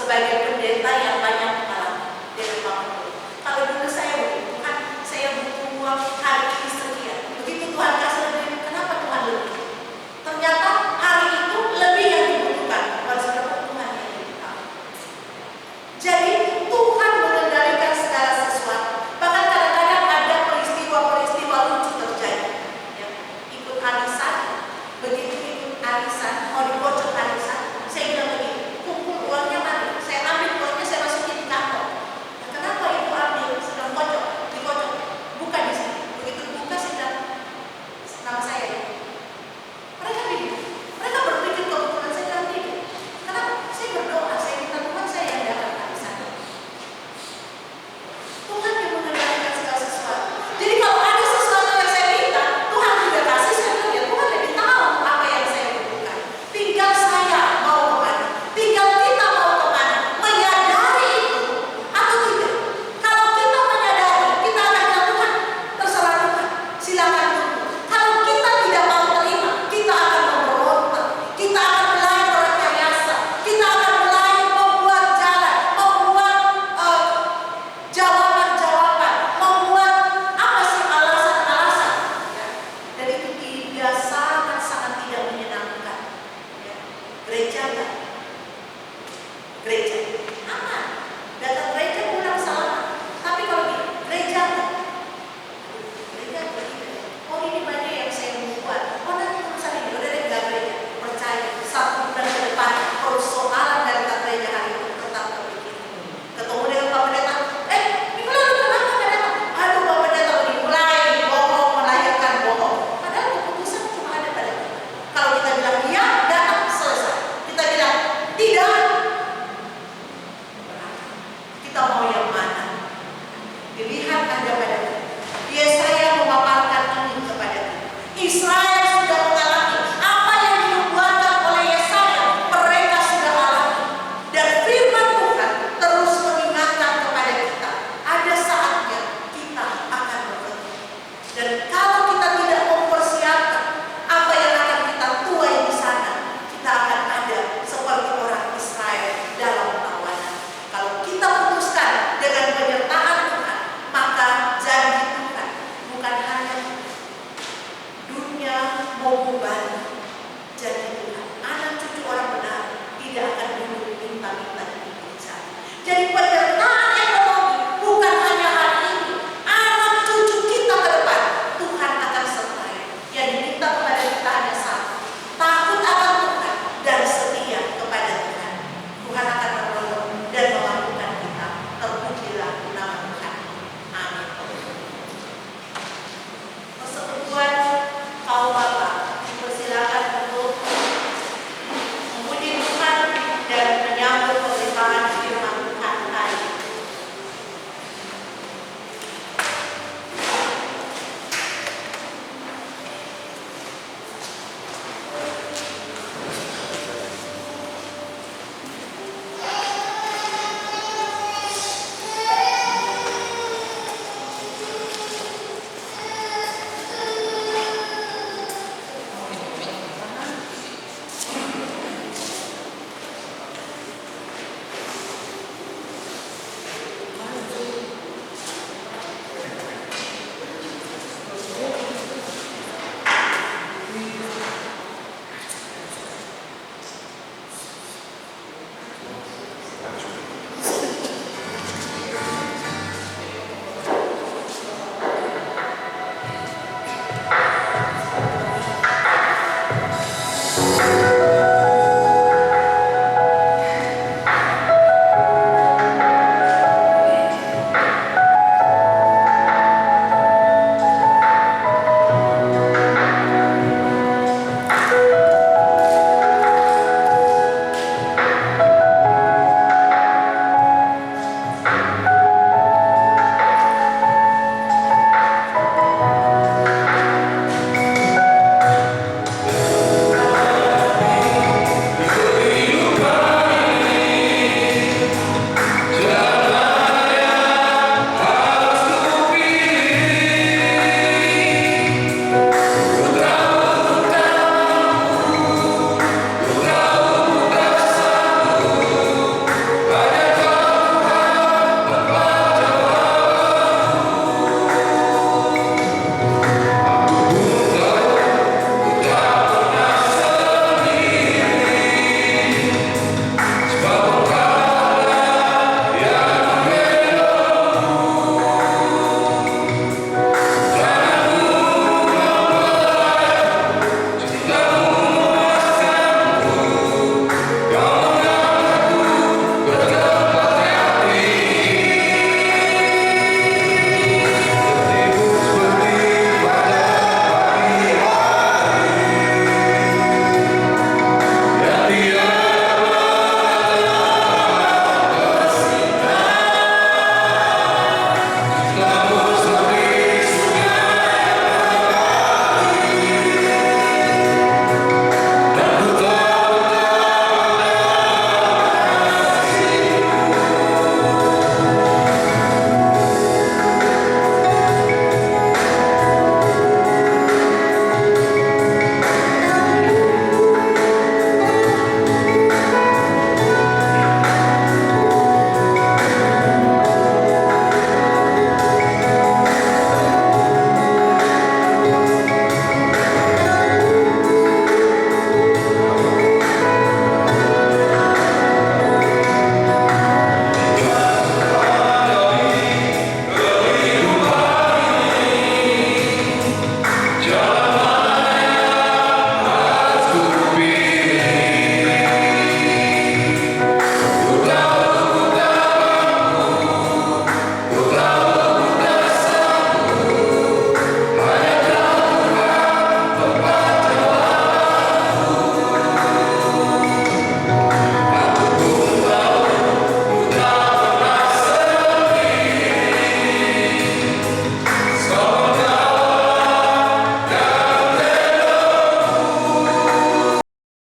sebagai pendeta yang banyak pengalaman dari Bapak. Kalau dulu saya begitu kan, saya butuh uang hari ini sekian. Begitu Tuhan kasih lebih, kenapa Tuhan lebih? Ternyata hari itu lebih yang dibutuhkan. Bukan seberapa Tuhan yang dibutuhkan. Jadi Tuhan mengendalikan segala sesuatu. Bahkan kadang-kadang ada peristiwa-peristiwa lucu terjadi. Ya, ikut arisan, begitu ikut arisan, mau dikocok arisan, saya bilang begini, kumpul uangnya mari, saya ambil uangnya, saya masukin di kantong. Nah, kenapa ibu ambil? Sedang kocok, dikocok, buka di sini. Begitu buka sedang nama saya. Mereka bingung, mereka berpikir kebetulan saya dalam hidup. Kenapa? Saya berdoa, saya minta Tuhan saya yang dapat arisan. Tuhan yang mengendalikan segala sesuatu. Jadi kalau ada sesuatu yang saya minta, Tuhan juga kasih, saya bilang ya Tuhan lebih tahu apa yang saya butuhkan. Tinggal saya mau kemana, tinggal kita mau kemana, menyadari itu atau tidak. Kalau kita menyadari, kita akan bilang Tuhan, terserah Tuhan, silakan tunggu. Kalau kita tidak mau terima, kita akan memberontak, kita akan mulai merekayasa, kita akan mulai membuat jalan, membuat jawaban-jawaban, membuat apa sih alasan-alasan, ya. Dan itu tidak sangat-sangat tidak menyenangkan. Ya. Gereja kan? Gereja aman, datang gereja pulang selamat. Tapi kalau di gereja kan? Gereja berbeda. Oh ini banyak yang saya buat. Oh nanti urusan ini udah deh nggak gereja. Percaya 1 bulan ke depan persoalan dari gereja hari itu tetap terpikir. Ketemu dengan Pak Pendeta, minggu lalu kenapa Pak Pendeta? Aduh Pak Pendeta mulai bohong, melahirkan bohong. Padahal keputusan cuma ada pada kita. Kalau kita bilang iya, datang selesai. Kita bilang tidak, kita mau yang mana? Pilihan ada pada kita. Yesaya memaparkan ini kepada kita. Israel